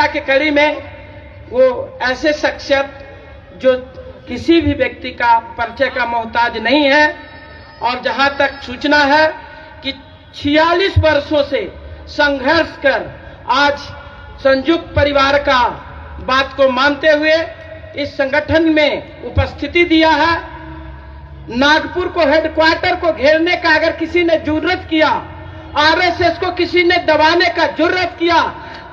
चर्चा की कड़ी में वो ऐसे शख्सियत जो किसी भी व्यक्ति का परिचय का मोहताज नहीं है, और जहां तक सूचना है कि 46 वर्षों से संघर्ष कर आज संयुक्त परिवार का बात को मानते हुए इस संगठन में उपस्थिति दिया है। नागपुर को हेडक्वार्टर को घेरने का अगर किसी ने जुर्रत किया, आरएसएस को किसी ने दबाने का जुर्रत किया,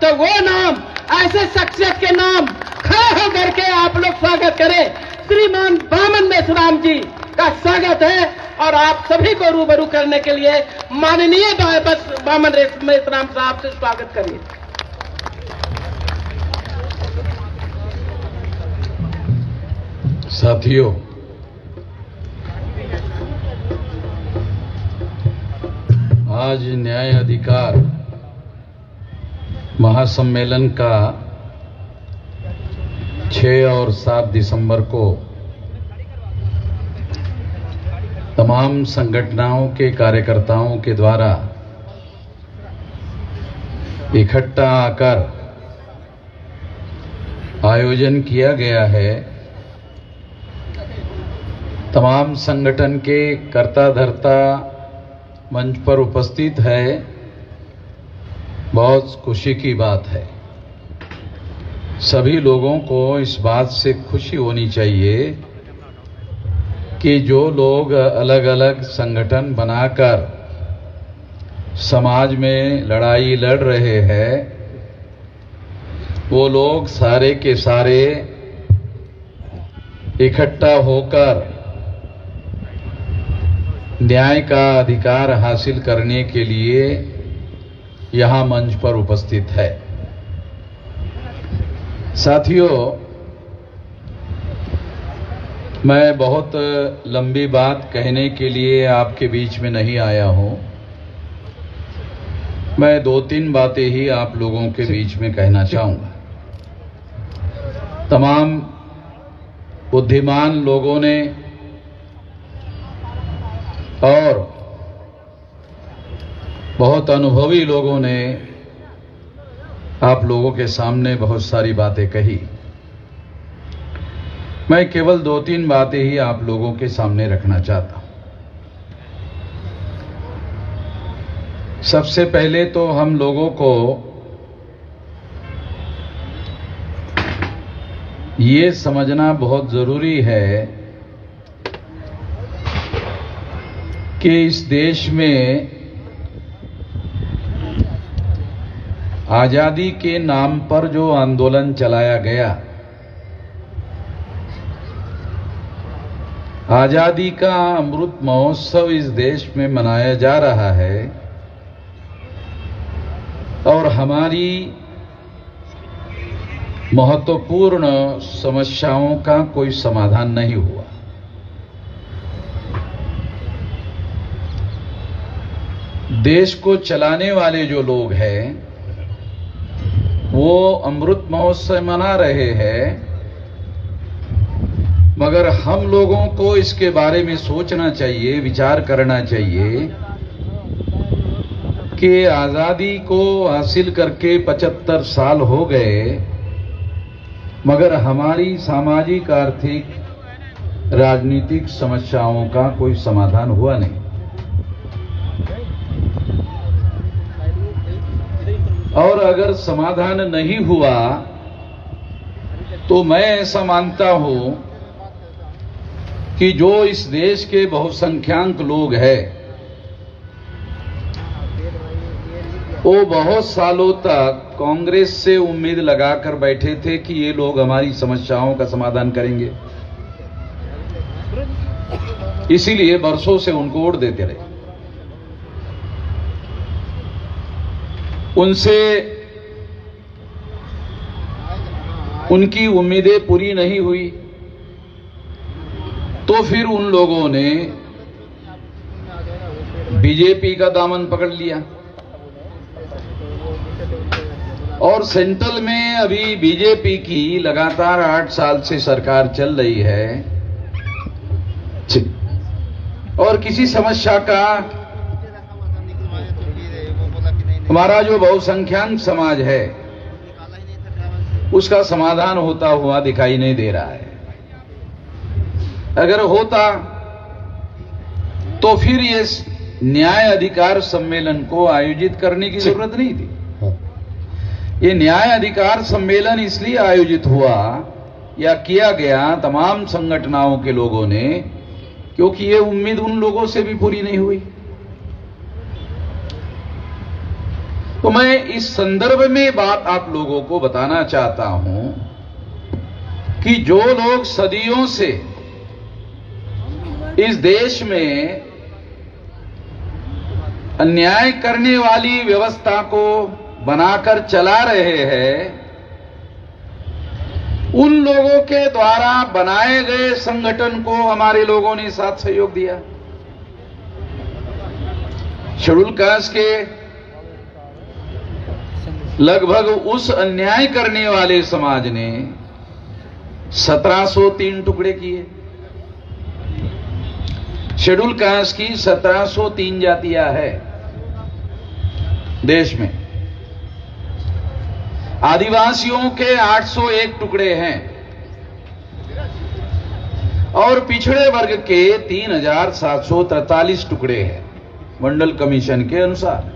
तो वो नाम ऐसे शख्सियत के नाम खड़े होकर के आप लोग स्वागत करें। श्रीमान बामन मेश्राम जी का स्वागत है और आप सभी को रूबरू करने के लिए माननीय बामन मेश्राम साहब से स्वागत करिए। साथियों, आज न्याय अधिकार महासम्मेलन का 6 और 7 दिसंबर को तमाम संगठनों के कार्यकर्ताओं के द्वारा इकट्ठा आकर आयोजन किया गया है। तमाम संगठन के कर्ता धर्ता मंच पर उपस्थित है। बहुत खुशी की बात है। सभी लोगों को इस बात से खुशी होनी चाहिए कि जो लोग अलग अलग संगठन बनाकर समाज में लड़ाई लड़ रहे हैं, वो लोग सारे के सारे इकट्ठा होकर न्याय का अधिकार हासिल करने के लिए यहां मंच पर उपस्थित है। साथियों, मैं बहुत लंबी बात कहने के लिए आपके बीच में नहीं आया हूं। मैं 2-3 बातें ही आप लोगों के बीच में कहना चाहूंगा। तमाम बुद्धिमान लोगों ने और बहुत अनुभवी लोगों ने आप लोगों के सामने बहुत सारी बातें कही। मैं केवल 2-3 बातें ही आप लोगों के सामने रखना चाहता हूं। सबसे पहले तो हम लोगों को ये समझना बहुत जरूरी है कि इस देश में आजादी के नाम पर जो आंदोलन चलाया गया, आजादी का अमृत महोत्सव इस देश में मनाया जा रहा है और हमारी महत्वपूर्ण समस्याओं का कोई समाधान नहीं हुआ। देश को चलाने वाले जो लोग हैं वो अमृत महोत्सव मना रहे हैं, मगर हम लोगों को इसके बारे में सोचना चाहिए, विचार करना चाहिए कि आजादी को हासिल करके 75 साल हो गए, मगर हमारी सामाजिक, आर्थिक, राजनीतिक समस्याओं का कोई समाधान हुआ नहीं। और अगर समाधान नहीं हुआ तो मैं ऐसा मानता हूं कि जो इस देश के बहुसंख्यक लोग हैं वो बहुत सालों तक कांग्रेस से उम्मीद लगाकर बैठे थे कि ये लोग हमारी समस्याओं का समाधान करेंगे, इसीलिए वर्षों से उनको वोट देते रहे। उनसे उनकी उम्मीदें पूरी नहीं हुई तो फिर उन लोगों ने बीजेपी का दामन पकड़ लिया और सेंट्रल में अभी बीजेपी की लगातार 8 साल से सरकार चल रही है और किसी समस्या का हमारा जो बहुसंख्यक समाज है उसका समाधान होता हुआ दिखाई नहीं दे रहा है। अगर होता तो फिर ये न्याय अधिकार सम्मेलन को आयोजित करने की जरूरत नहीं थी। ये न्याय अधिकार सम्मेलन इसलिए आयोजित हुआ या किया गया तमाम संगठनों के लोगों ने, क्योंकि ये उम्मीद उन लोगों से भी पूरी नहीं हुई। तो मैं इस संदर्भ में बात आप लोगों को बताना चाहता हूं कि जो लोग सदियों से इस देश में अन्याय करने वाली व्यवस्था को बनाकर चला रहे हैं, उन लोगों के द्वारा बनाए गए संगठन को हमारे लोगों ने साथ सहयोग दिया। शेड्यूल कास्ट के लगभग उस अन्याय करने वाले समाज ने 1703 टुकड़े किए। शेड्यूल कास्ट की 1703 जातियां है देश में, आदिवासियों के 801 टुकड़े हैं और पिछड़े वर्ग के 3743 टुकड़े हैं मंडल कमीशन के अनुसार।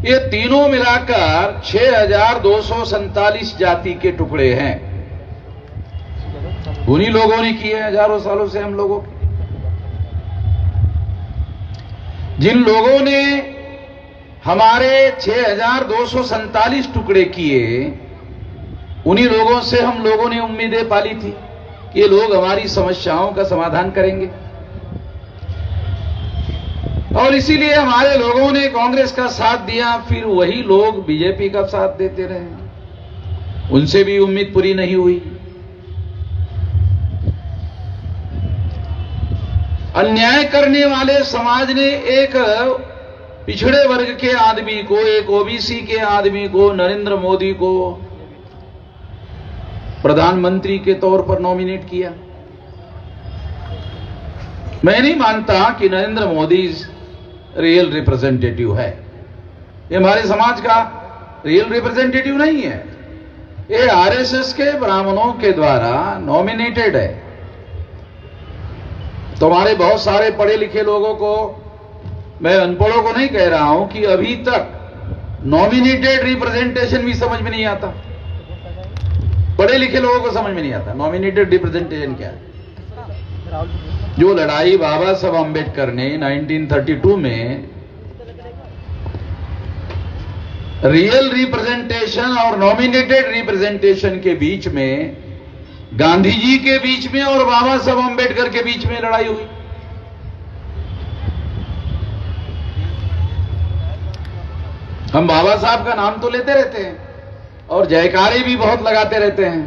ये तीनों मिलाकर 6247 जाति के टुकड़े हैं। उन्हीं लोगों ने किए हजारों सालों से हम लोगों के। जिन लोगों ने हमारे 6247 टुकड़े किए, उन्हीं लोगों से हम लोगों ने उम्मीदें पाली थी कि ये लोग हमारी समस्याओं का समाधान करेंगे, और इसीलिए हमारे लोगों ने कांग्रेस का साथ दिया। फिर वही लोग बीजेपी का साथ देते रहे, उनसे भी उम्मीद पूरी नहीं हुई। अन्याय करने वाले समाज ने एक पिछड़े वर्ग के आदमी को, एक ओबीसी के आदमी को, नरेंद्र मोदी को प्रधानमंत्री के तौर पर नॉमिनेट किया। मैं नहीं मानता कि नरेंद्र मोदी रियल रिप्रेजेंटेटिव है। ये हमारे समाज का रियल रिप्रेजेंटेटिव नहीं है। ये आरएसएस के ब्राह्मणों के द्वारा नॉमिनेटेड है। तो हमारे बहुत सारे पढ़े लिखे लोगों को, मैं अनपढ़ों को नहीं कह रहा हूं, कि अभी तक नॉमिनेटेड रिप्रेजेंटेशन भी समझ में नहीं आता। पढ़े लिखे लोगों को समझ में नहीं आता नॉमिनेटेड रिप्रेजेंटेशन क्या है। जो लड़ाई बाबा साहब अम्बेडकर ने 1932 में रियल रिप्रेजेंटेशन और नॉमिनेटेड रिप्रेजेंटेशन के बीच में, गांधी जी के बीच में और बाबा साहब अम्बेडकर के बीच में लड़ाई हुई। हम बाबा साहब का नाम तो लेते रहते हैं और जयकारे भी बहुत लगाते रहते हैं,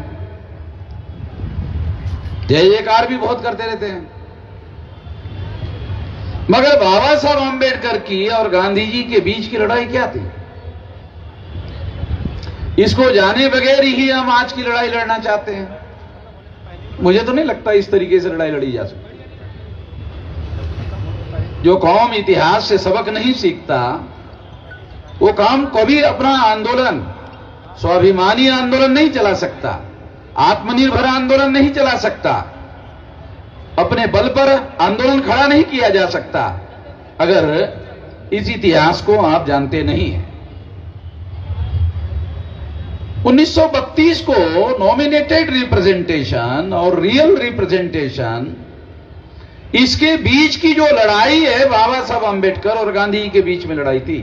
जय जयकार भी बहुत करते रहते हैं, मगर बाबा साहब अम्बेडकर की और गांधी जी के बीच की लड़ाई क्या थी, इसको जाने बगैर ही हम आज की लड़ाई लड़ना चाहते हैं। मुझे तो नहीं लगता इस तरीके से लड़ाई लड़ी जा सकती। जो कौम इतिहास से सबक नहीं सीखता, वो काम कभी अपना आंदोलन, स्वाभिमानी आंदोलन नहीं चला सकता, आत्मनिर्भर आंदोलन नहीं चला सकता, अपने बल पर आंदोलन खड़ा नहीं किया जा सकता, अगर इस इतिहास को आप जानते नहीं हैं। 1932 को नॉमिनेटेड रिप्रेजेंटेशन और रियल रिप्रेजेंटेशन, इसके बीच की जो लड़ाई है, बाबा साहब अम्बेडकर और गांधी जी के बीच में लड़ाई थी।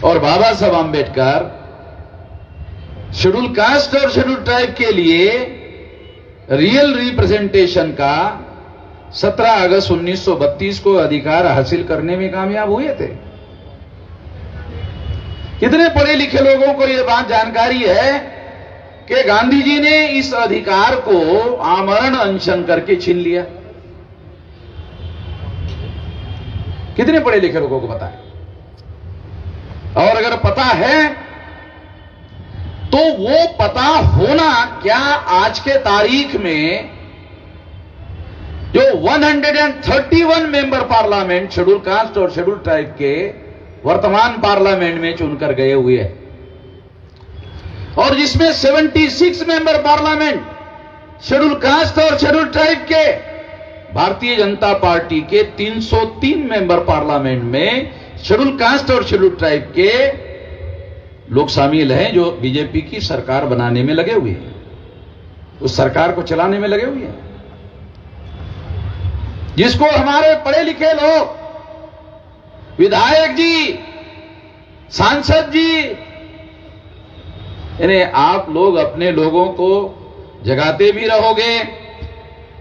और बाबा साहब अम्बेडकर शेड्यूल कास्ट और शेड्यूल ट्राइब के लिए रियल रिप्रेजेंटेशन का 17 अगस्त 1932 को अधिकार हासिल करने में कामयाब हुए थे। कितने पढ़े लिखे लोगों को यह बात जानकारी है कि गांधी जी ने इस अधिकार को आमरण अनशन करके छीन लिया? कितने पढ़े लिखे लोगों को पता है? और अगर पता है तो वो पता होना क्या आज के तारीख में जो 131 मेंबर पार्लियामेंट शेड्यूल कास्ट और शेड्यूल ट्राइब के, वर्तमान पार्लियामेंट में चुनकर गए हुए हैं, और जिसमें 76 मेंबर पार्लियामेंट शेड्यूल कास्ट और शेड्यूल ट्राइब के, भारतीय जनता पार्टी के 303 मेंबर पार्लियामेंट में शेड्यूल कास्ट और शेड्यूल ट्राइब के लोग शामिल हैं, जो बीजेपी की सरकार बनाने में लगे हुए हैं, उस सरकार को चलाने में लगे हुए हैं, जिसको हमारे पढ़े लिखे लोग, विधायक जी, सांसद जी, यानी आप लोग अपने लोगों को जगाते भी रहोगे,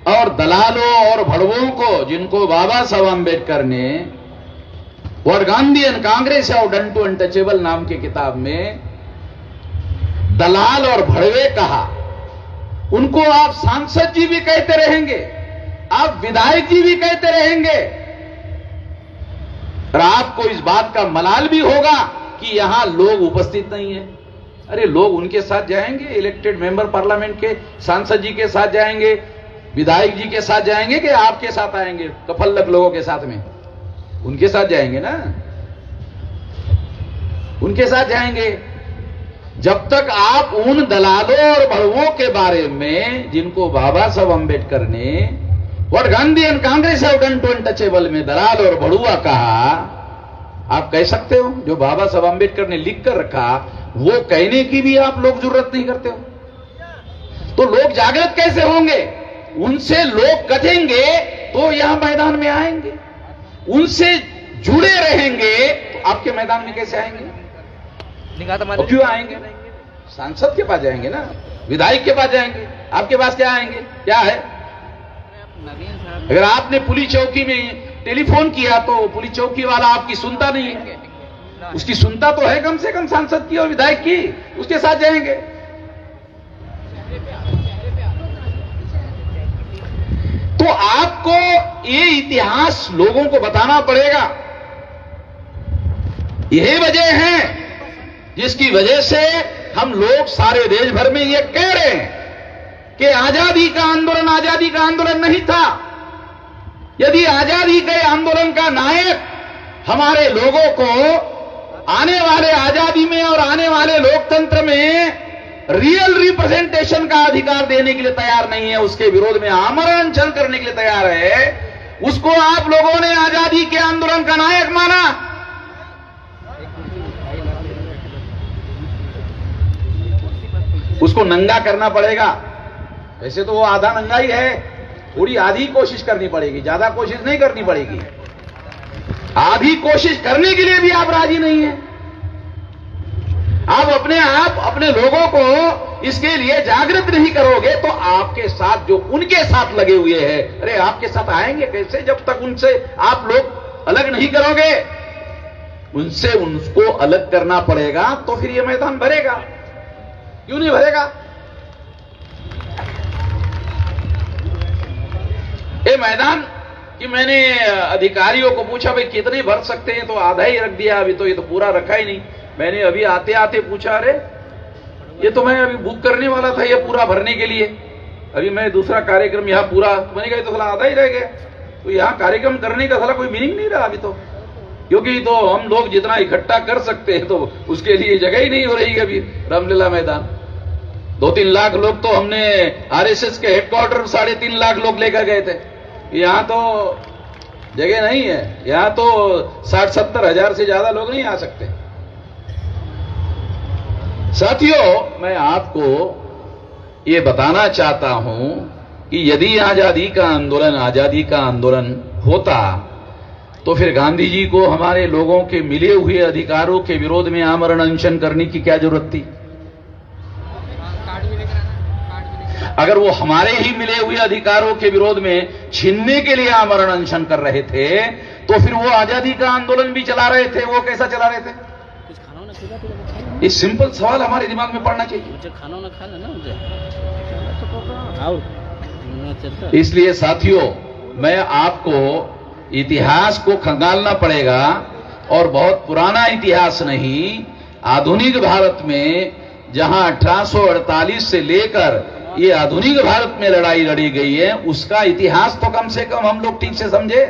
और दलालों और भड़वों को, जिनको बाबा साहब आंबेडकर ने what Gandhi and Congress have done to untouchable नाम की किताब में दलाल और भड़वे कहा, उनको आप सांसद जी भी कहते रहेंगे, आप विधायक जी भी कहते रहेंगे, और आपको इस बात का मलाल भी होगा कि यहां लोग उपस्थित नहीं है। अरे लोग उनके साथ जाएंगे, इलेक्टेड मेंबर पार्लियामेंट के सांसद जी के साथ जाएंगे, विधायक जी के साथ जाएंगे, कि आपके साथ आएंगे, कफल्लक लोगों के साथ में? उनके साथ जाएंगे ना, उनके साथ जाएंगे। जब तक आप उन दलालों और भड़वों के बारे में, जिनको बाबा साहब अम्बेडकर ने what Gandhi and Congress have done to untouchable में दलाल और भड़ुआ कहा, आप कह सकते हो? जो बाबा साहब अम्बेडकर ने लिख कर रखा, वो कहने की भी आप लोग जरूरत नहीं करते हो। तो लोग जागृत कैसे होंगे? उनसे लोग कटेंगे तो यहां मैदान में आएंगे, उनसे जुड़े रहेंगे तो आपके मैदान में कैसे आएंगे? और क्यों आएंगे? सांसद के पास जाएंगे ना, विधायक के पास जाएंगे, आपके पास क्या आएंगे? क्या है? अगर आपने पुलिस चौकी में टेलीफोन किया तो पुलिस चौकी वाला आपकी सुनता नहीं है, उसकी सुनता तो है कम से कम सांसद की और विधायक की, उसके साथ जाएंगे। तो आपको ये इतिहास लोगों को बताना पड़ेगा। यही वजह है जिसकी वजह से हम लोग सारे देश भर में ये कह रहे हैं कि आजादी का आंदोलन नहीं था। यदि आजादी के आंदोलन का नायक हमारे लोगों को आने वाले आजादी में और आने वाले लोकतंत्र में रियल रिप्रेजेंटेशन का अधिकार देने के लिए तैयार नहीं है, उसके विरोध में आमरण अनशन करने के लिए तैयार है, उसको आप लोगों ने आजादी के आंदोलन का नायक माना। उसको नंगा करना पड़ेगा। वैसे तो वो आधा नंगा ही है, थोड़ी आधी कोशिश करनी पड़ेगी, ज्यादा कोशिश नहीं करनी पड़ेगी। आधी कोशिश करने के लिए भी आप राजी नहीं है। आप अपने लोगों को इसके लिए जागृत नहीं करोगे तो आपके साथ जो उनके साथ लगे हुए हैं, अरे आपके साथ आएंगे कैसे? जब तक उनसे आप लोग अलग नहीं करोगे, उनसे उनको अलग करना पड़ेगा, तो फिर ये मैदान भरेगा। क्यों नहीं भरेगा? ये मैदान कि मैंने अधिकारियों को पूछा भाई कितने भर सकते हैं, तो आधा ही रख दिया, अभी तो ये तो पूरा रखा ही नहीं। मैंने अभी आते आते पूछा, अरे ये तो मैं अभी बुक करने वाला था ये पूरा भरने के लिए, अभी मैं दूसरा कार्यक्रम यहाँ पूरा, तो मैंने कहा तो साला आधा ही रह गया। तो यहाँ कार्यक्रम करने का साला कोई मीनिंग नहीं रहा अभी तो, क्योंकि तो हम लोग जितना इकट्ठा कर सकते हैं तो उसके लिए जगह ही नहीं हो रही है अभी रामलीला मैदान। 2-3 लाख लोग तो हमने आरएसएस के हेडक्वार्टर 3.5 लाख लोग लेकर गए थे, यहां तो जगह नहीं है, यहां तो 60-70 हजार से ज्यादा लोग नहीं आ सकते। साथियों, मैं आपको ये बताना चाहता हूं कि यदि आजादी का आंदोलन होता तो फिर गांधी जी को हमारे लोगों के मिले हुए अधिकारों के विरोध में आमरण अनशन करने की क्या जरूरत थी? अगर वो हमारे ही मिले हुए अधिकारों के विरोध में छीनने के लिए आमरण अनशन कर रहे थे, तो फिर वो आजादी का आंदोलन भी चला रहे थे, वो कैसा चला रहे थे? ये सिंपल सवाल हमारे दिमाग में पड़ना चाहिए। इसलिए साथियों, मैं आपको इतिहास को खंगालना पड़ेगा, और बहुत पुराना इतिहास नहीं, आधुनिक भारत में जहां 1848 से लेकर ये आधुनिक भारत में लड़ाई लड़ी गई है, उसका इतिहास तो कम से कम हम लोग ठीक से समझे।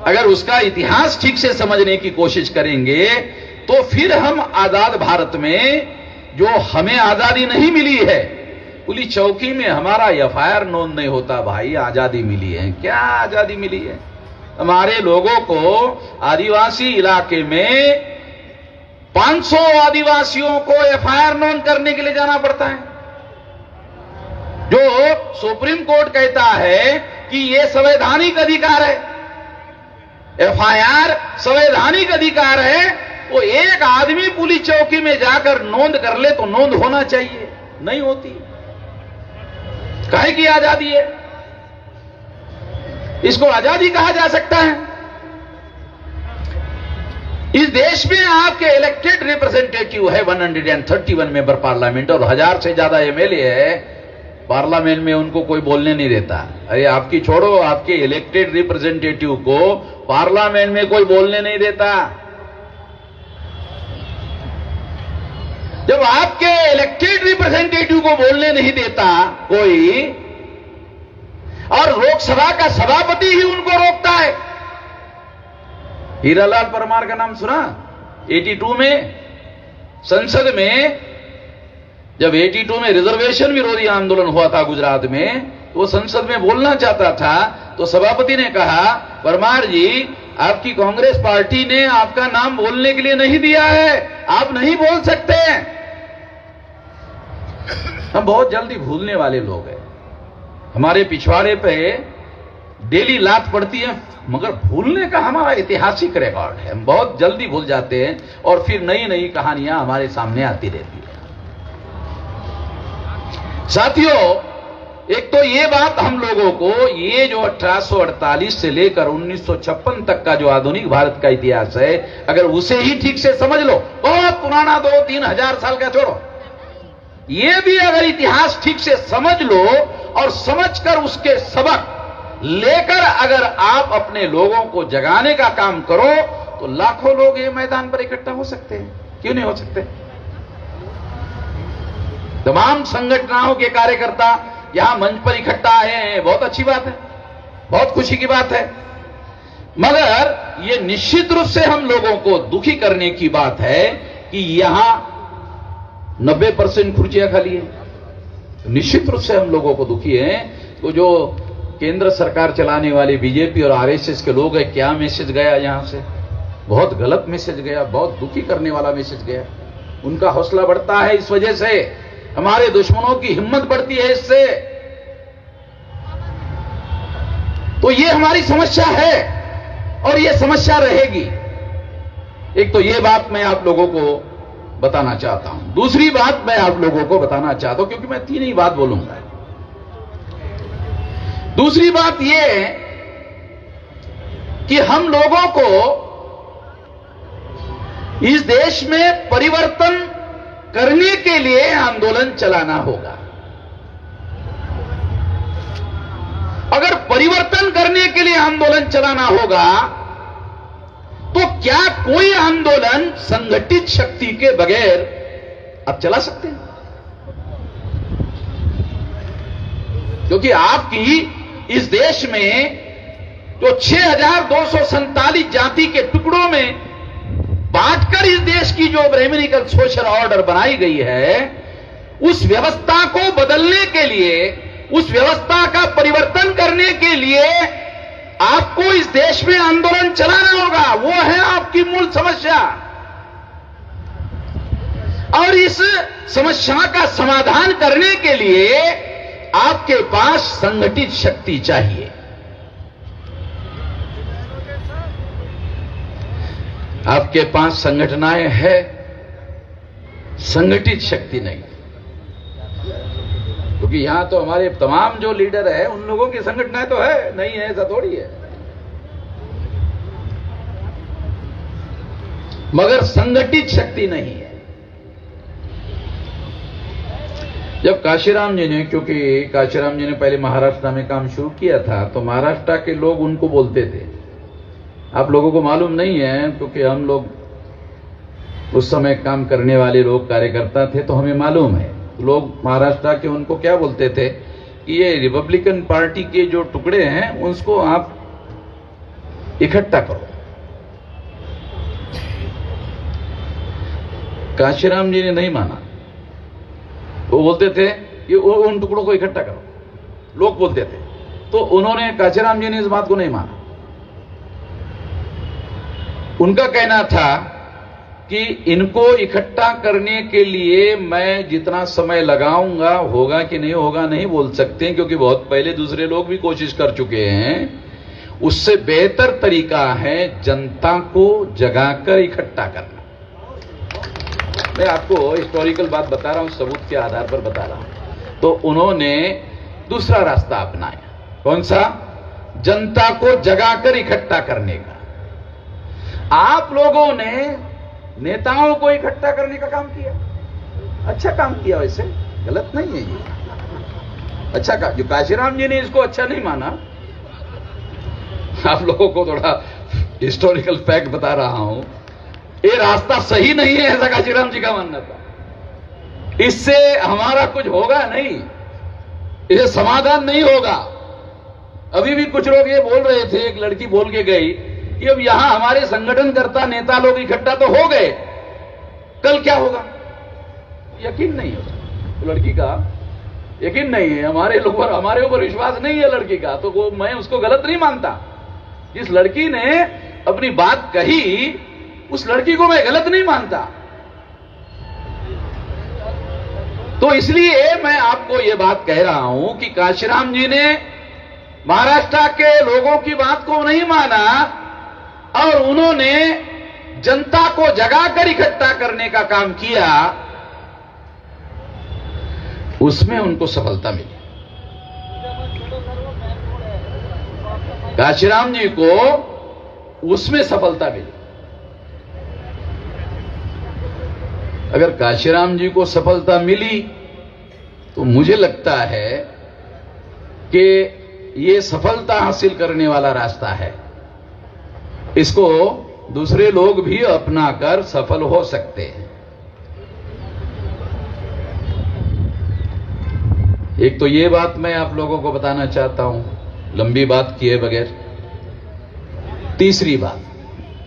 अगर उसका इतिहास ठीक से समझने की कोशिश करेंगे तो फिर हम आजाद भारत में, जो हमें आजादी नहीं मिली है, पुलिस चौकी में हमारा एफआईआर नोंद नहीं होता, भाई आजादी मिली है, क्या आजादी मिली है? हमारे लोगों को आदिवासी इलाके में 500 आदिवासियों को एफआईआर नोंद करने के लिए जाना पड़ता है, जो सुप्रीम कोर्ट कहता है कि यह संवैधानिक अधिकार है, एफआईआर संवैधानिक अधिकार है। तो एक आदमी पुलिस चौकी में जाकर नोंद कर ले तो नोंद होना चाहिए, नहीं होती। काहे की आजादी है? इसको आजादी कहा जा सकता है? इस देश में आपके इलेक्टेड रिप्रेजेंटेटिव है 131 मेंबर पार्लियामेंट और 1000 से ज्यादा एमएलए है, पार्लियामेंट में उनको कोई बोलने नहीं देता। अरे आपकी छोड़ो, आपके इलेक्टेड रिप्रेजेंटेटिव को पार्लियामेंट में कोई बोलने नहीं देता। जब आपके इलेक्टेड रिप्रेजेंटेटिव को बोलने नहीं देता कोई, और लोकसभा का सभापति ही उनको रोकता है। हीरालाल परमार का नाम सुना? 82 में संसद में, जब 82 में रिजर्वेशन विरोधी आंदोलन हुआ था गुजरात में, तो वो संसद में बोलना चाहता था, तो सभापति ने कहा, परमार जी आपकी कांग्रेस पार्टी ने आपका नाम बोलने के लिए नहीं दिया है, आप नहीं बोल सकते। हम बहुत जल्दी भूलने वाले लोग हैं, हमारे पिछवाड़े पे डेली लात पड़ती है, मगर भूलने का हमारा ऐतिहासिक रिकॉर्ड है। हम बहुत जल्दी भूल जाते हैं और फिर नई नई कहानियां हमारे सामने आती रहती है। साथियों, एक तो ये बात हम लोगों को, ये जो 1848 से लेकर 1956 तक का जो आधुनिक भारत का इतिहास है, अगर उसे ही ठीक से समझ लो, बहुत पुराना 2-3 हजार साल का छोड़ो, ये भी अगर इतिहास ठीक से समझ लो और समझकर उसके सबक लेकर अगर आप अपने लोगों को जगाने का काम करो, तो लाखों लोग ये मैदान पर इकट्ठा हो सकते हैं। क्यों नहीं हो सकते? तमाम संगठनों के कार्यकर्ता यहां मंच पर इकट्ठा आए हैं, बहुत अच्छी बात है, बहुत खुशी की बात है, मगर यह निश्चित रूप से हम लोगों को दुखी करने की बात है कि यहां 90% कुर्सियां खाली है। निश्चित रूप से हम लोगों को दुखी है। तो जो केंद्र सरकार चलाने वाली बीजेपी और आरएसएस के लोग हैं, क्या मैसेज गया यहां से? बहुत गलत मैसेज गया, बहुत दुखी करने वाला मैसेज गया। उनका हौसला बढ़ता है इस वजह से, हमारे दुश्मनों की हिम्मत बढ़ती है इससे। तो ये हमारी समस्या है और ये समस्या रहेगी। एक तो ये बात मैं आप लोगों को बताना चाहता हूं। दूसरी बात मैं आप लोगों को बताना चाहता हूं, क्योंकि मैं तीन ही बात बोलूंगा। दूसरी बात यह कि हम लोगों को इस देश में परिवर्तन करने के लिए आंदोलन चलाना होगा। अगर परिवर्तन करने के लिए आंदोलन चलाना होगा, तो क्या कोई आंदोलन संगठित शक्ति के बगैर आप चला सकते हैं? क्योंकि आपकी इस देश में जो 6247 जाति के टुकड़ों में बांटकर इस देश की जो ब्राह्मणिकल सोशल ऑर्डर बनाई गई है, उस व्यवस्था को बदलने के लिए, उस व्यवस्था का परिवर्तन करने के लिए आपको इस देश में आंदोलन चलाना होगा। वो है आपकी मूल समस्या। और इस समस्या का समाधान करने के लिए आपके पास संगठित शक्ति चाहिए। आपके पास संगठनाएं हैं, संगठित शक्ति नहीं। क्योंकि यहां तो हमारे तमाम जो लीडर है, उन लोगों की संगठनाएं तो है, नहीं है ऐसा थोड़ी है, मगर संगठित शक्ति नहीं है। जब काशीराम जी ने, क्योंकि काशीराम जी ने पहले महाराष्ट्र में काम शुरू किया था, तो महाराष्ट्र के लोग उनको बोलते थे, आप लोगों को मालूम नहीं है, क्योंकि हम लोग उस समय काम करने वाले लोग कार्यकर्ता थे, तो हमें मालूम है। लोग महाराष्ट्र के उनको क्या बोलते थे कि ये रिपब्लिकन पार्टी के जो टुकड़े हैं, उसको आप इकट्ठा करो। काशीराम जी ने नहीं माना। वो बोलते थे कि उन टुकड़ों को इकट्ठा करो, लोग बोलते थे। तो उन्होंने, काशीराम जी ने इस बात को नहीं माना। उनका कहना था कि इनको इकट्ठा करने के लिए मैं जितना समय लगाऊंगा, होगा कि नहीं होगा नहीं बोल सकते, क्योंकि बहुत पहले दूसरे लोग भी कोशिश कर चुके हैं। उससे बेहतर तरीका है जनता को जगाकर इकट्ठा करना। मैं आपको हिस्टोरिकल बात बता रहा हूं, सबूत के आधार पर बता रहा हूं। तो उन्होंने दूसरा रास्ता अपनाया। कौन सा? जनता को जगाकर इकट्ठा करने का। आप लोगों ने नेताओं को इकट्ठा करने का काम किया, अच्छा काम किया, वैसे गलत नहीं है ये, अच्छा काम। जो काशीराम जी ने इसको अच्छा नहीं माना, आप लोगों को थोड़ा हिस्टोरिकल फैक्ट बता रहा हूं, ये रास्ता सही नहीं है, ऐसा काशीराम जी का मानना था। इससे हमारा कुछ होगा नहीं, इससे समाधान नहीं होगा। अभी भी कुछ लोग ये बोल रहे थे, एक लड़की बोल के गई कि अब यहां हमारे संगठनकर्ता नेता लोग इकट्ठा तो हो गए, कल क्या होगा? यकीन नहीं होगा। तो लड़की का यकीन नहीं है, हमारे ऊपर विश्वास नहीं है लड़की का, तो वो मैं उसको गलत नहीं मानता। जिस लड़की ने अपनी बात कही, उस लड़की को मैं गलत नहीं मानता। तो इसलिए मैं आपको यह बात कह रहा हूं कि काशीराम जी ने महाराष्ट्र के लोगों की बात को नहीं माना और उन्होंने जनता को जगाकर इकट्ठा करने का काम किया, उसमें उनको सफलता मिली। काशीराम जी को उसमें सफलता मिली। अगर काशीराम जी को सफलता मिली तो मुझे लगता है कि ये सफलता हासिल करने वाला रास्ता है, इसको दूसरे लोग भी अपनाकर सफल हो सकते हैं। एक तो ये बात मैं आप लोगों को बताना चाहता हूं, लंबी बात किए बगैर। तीसरी बात,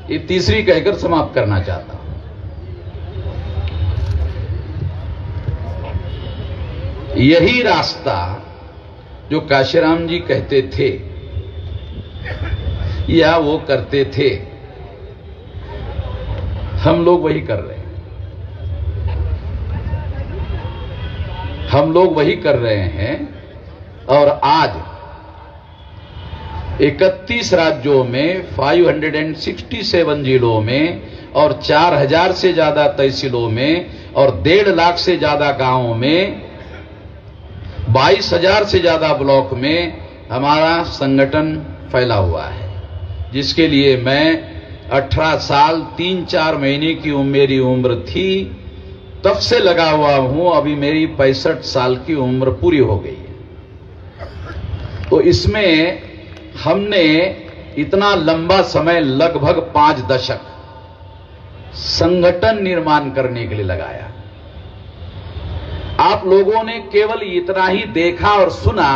ये तीसरी कहकर समाप्त करना चाहता हूं। यही रास्ता जो काशीराम जी कहते थे या वो करते थे, हम लोग वही कर रहे हैं। हम लोग वही कर रहे हैं और आज 31 राज्यों में, 567 जिलों में और 4000 से ज्यादा तहसीलों में और 1.5 लाख से ज्यादा गांवों में, 22,000 से ज्यादा ब्लॉक में हमारा संगठन फैला हुआ है, जिसके लिए मैं 18 साल 3-4 महीने की मेरी उम्र थी, तब से लगा हुआ हूं। अभी मेरी 65 साल की उम्र पूरी हो गई है। तो इसमें हमने इतना लंबा समय, लगभग 5 दशक संगठन निर्माण करने के लिए लगाया। आप लोगों ने केवल इतना ही देखा और सुना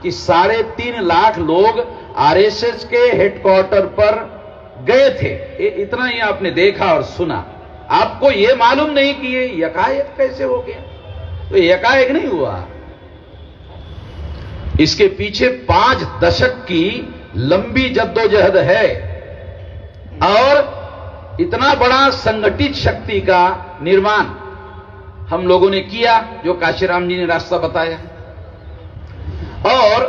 कि 3.5 लाख लोग आरएसएस के हेडक्वार्टर पर गए थे, इतना ही आपने देखा और सुना। आपको यह मालूम नहीं कि ये यकायक कैसे हो गया। तो यकायक नहीं हुआ, इसके पीछे 5 दशक की लंबी जद्दोजहद है और इतना बड़ा संगठित शक्ति का निर्माण हम लोगों ने किया, जो काशीराम जी ने रास्ता बताया। और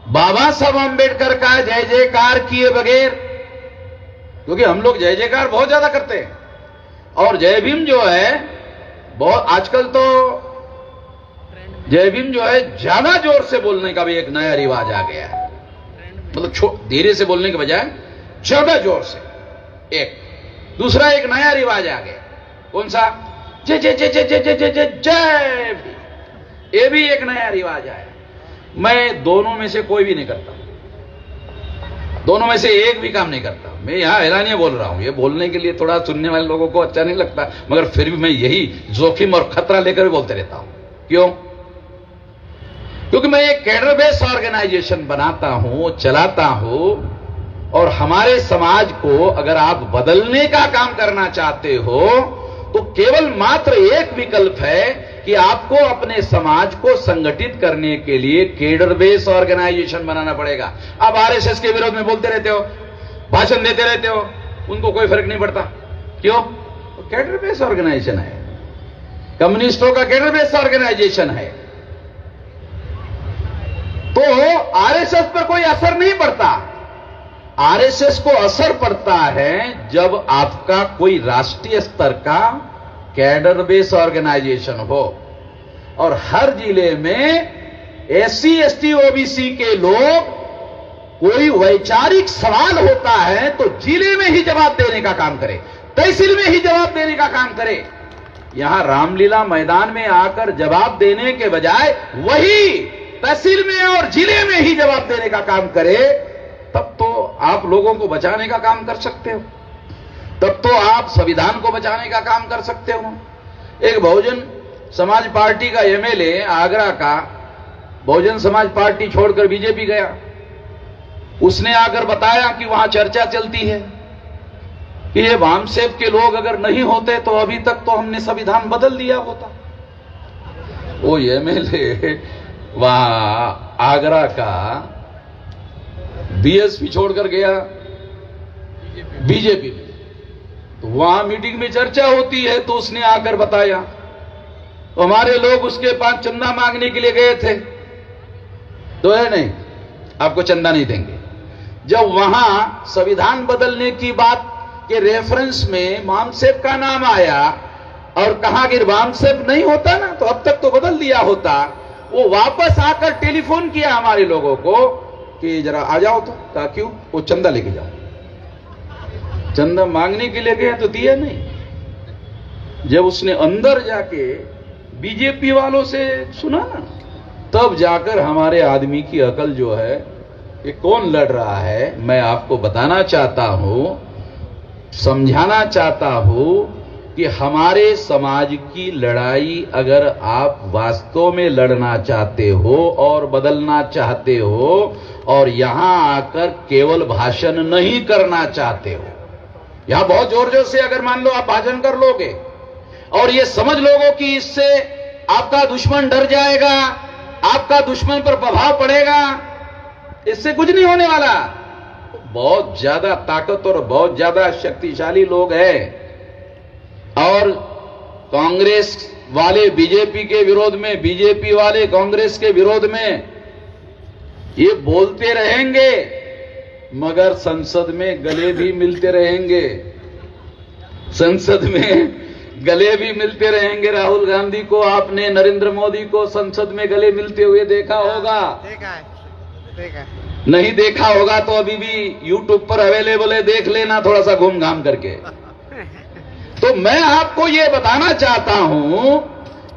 बाबा साहब आंबेडकर का जय जयकार किए बगैर, क्योंकि हम लोग जय जयकार बहुत ज्यादा करते हैं और जय भीम जो है बहुत, आजकल तो जय भीम जो है ज्यादा जोर से बोलने का भी एक नया रिवाज आ गया है। मतलब धीरे से बोलने के बजाय ज्यादा जोर से। एक दूसरा एक नया रिवाज आ गया, कौन सा? जय जय जय जय जय जय जय जय जय भीम। ये भी एक नया रिवाज आया। मैं दोनों में से कोई भी नहीं करता, दोनों में से एक भी काम नहीं करता। मैं यहां ऐलानिया बोल रहा हूं, ये बोलने के लिए थोड़ा सुनने वाले लोगों को अच्छा नहीं लगता, मगर फिर भी मैं यही जोखिम और खतरा लेकर भी बोलते रहता हूं। क्यों? क्योंकि मैं एक कैडर बेस्ड ऑर्गेनाइजेशन बनाता हूं, चलाता हूं और हमारे समाज को अगर आप बदलने का काम करना चाहते हो तो केवल मात्र एक विकल्प है कि आपको अपने समाज को संगठित करने के लिए केडर बेस ऑर्गेनाइजेशन बनाना पड़ेगा। आप आरएसएस के विरोध में बोलते रहते हो, भाषण देते रहते हो, उनको कोई फर्क नहीं पड़ता। क्यों? तो केडर बेस ऑर्गेनाइजेशन है, कम्युनिस्टों का केडर बेस ऑर्गेनाइजेशन है, तो आरएसएस पर कोई असर नहीं पड़ता। आरएसएस को असर पड़ता है जब आपका कोई राष्ट्रीय स्तर का कैडर बेस ऑर्गेनाइजेशन हो और हर जिले में एससी एसटी ओबीसी के लोग, कोई वैचारिक सवाल होता है तो जिले में ही जवाब देने का काम करे, तहसील में ही जवाब देने का काम करे। यहां रामलीला मैदान में आकर जवाब देने के बजाय वही तहसील में और जिले में ही जवाब देने का काम करे, तब तो आप लोगों को बचाने का काम कर सकते हो, तब तो आप संविधान को बचाने का काम कर सकते हो। एक बहुजन समाज पार्टी का एमएलए आगरा का बहुजन समाज पार्टी छोड़कर बीजेपी गया, उसने आकर बताया कि वहां चर्चा चलती है कि ये वामसेव के लोग अगर नहीं होते तो अभी तक तो हमने संविधान बदल दिया होता। वो एमएलए वहां आगरा का बीएसपी छोड़कर गया बीजेपी में, तो वहां मीटिंग में चर्चा होती है तो उसने आकर बताया, तो हमारे लोग उसके पास चंदा मांगने के लिए गए थे, तो है नहीं आपको चंदा नहीं देंगे। जब वहां संविधान बदलने की बात के रेफरेंस में वामसेव का नाम आया और कहा कि वामसेव नहीं होता ना तो अब तक तो बदल दिया होता, वो वापस आकर टेलीफोन किया हमारे लोगों को कि जरा आ जाओ, तो कहा क्यों? वो चंदा लेके जाओ। चंदा मांगने के लिए गए तो दिया नहीं। जब उसने अंदर जाके बीजेपी वालों से सुना ना, तब जाकर हमारे आदमी की अकल जो है, ये कौन लड़ रहा है, मैं आपको बताना चाहता हूं, समझाना चाहता हूं कि हमारे समाज की लड़ाई अगर आप वास्तव में लड़ना चाहते हो और बदलना चाहते हो और यहां आकर केवल भाषण नहीं करना चाहते हो, यहां बहुत जोर जोर से अगर मान लो आप भाषण कर लोगे और ये समझ लोगे कि इससे आपका दुश्मन डर जाएगा, आपका दुश्मन पर प्रभाव पड़ेगा, इससे कुछ नहीं होने वाला। बहुत ज्यादा ताकत और बहुत ज्यादा शक्तिशाली लोग हैं और कांग्रेस वाले बीजेपी के विरोध में, बीजेपी वाले कांग्रेस के विरोध में ये बोलते रहेंगे, मगर संसद में गले भी मिलते रहेंगे, संसद में गले भी मिलते रहेंगे। राहुल गांधी को आपने, नरेंद्र मोदी को संसद में गले मिलते हुए देखा होगा, देखा है। नहीं देखा होगा तो अभी भी यूट्यूब पर अवेलेबल है, देख लेना थोड़ा सा घूम घाम करके। तो मैं आपको यह बताना चाहता हूं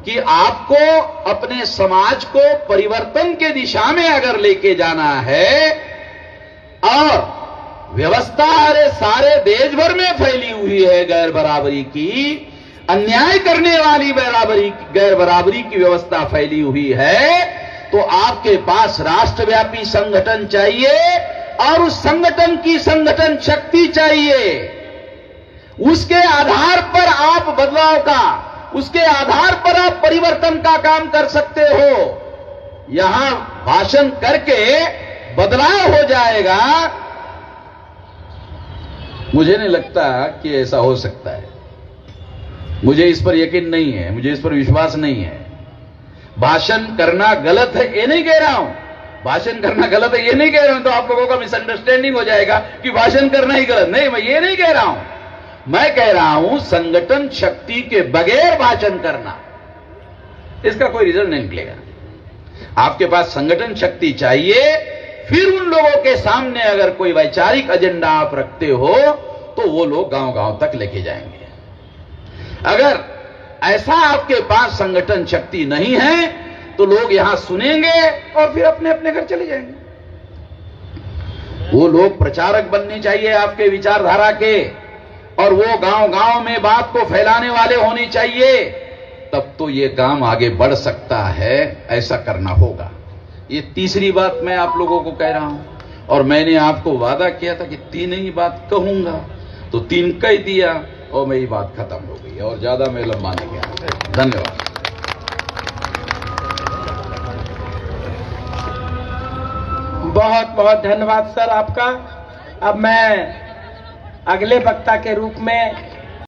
कि आपको अपने समाज को परिवर्तन के दिशा में अगर लेके जाना है और व्यवस्था अरे सारे देश भर में फैली हुई है गैर बराबरी की, अन्याय करने वाली गैर बराबरी की व्यवस्था फैली हुई है, तो आपके पास राष्ट्रव्यापी संगठन चाहिए और उस संगठन की संगठन शक्ति चाहिए। उसके आधार पर आप बदलाव का, उसके आधार पर आप परिवर्तन का काम कर सकते हो। यहां भाषण करके बदलाव हो जाएगा, मुझे नहीं लगता कि ऐसा हो सकता है। मुझे इस पर यकीन नहीं है, मुझे इस पर विश्वास नहीं है। भाषण करना गलत है ये नहीं कह रहा हूं, भाषण करना गलत है ये नहीं कह रहा हूं, तो आप लोगों का मिसअंडरस्टैंडिंग हो जाएगा कि भाषण करना ही गलत। नहीं, मैं ये नहीं कह रहा हूं, मैं कह रहा हूं संगठन शक्ति के बगैर भाषण करना, इसका कोई रिजल्ट नहीं निकलेगा। आपके पास संगठन शक्ति चाहिए, फिर उन लोगों के सामने अगर कोई वैचारिक एजेंडा आप रखते हो तो वो लोग गांव गांव तक लेके जाएंगे। अगर ऐसा आपके पास संगठन शक्ति नहीं है तो लोग यहां सुनेंगे और फिर अपने अपने घर चले जाएंगे। वो लोग प्रचारक बनने चाहिए आपके विचारधारा के, और वो गांव गांव में बात को फैलाने वाले होने चाहिए, तब तो ये काम आगे बढ़ सकता है। ऐसा करना होगा। ये तीसरी बात मैं आप लोगों को कह रहा हूं। और मैंने आपको वादा किया था कि 3 ही बात कहूंगा, तो 3 कह दिया और मेरी बात खत्म हो गई और ज्यादा मैं लंबा नहीं गया। धन्यवाद। बहुत बहुत धन्यवाद सर आपका। अब मैं अगले वक्ता के रूप में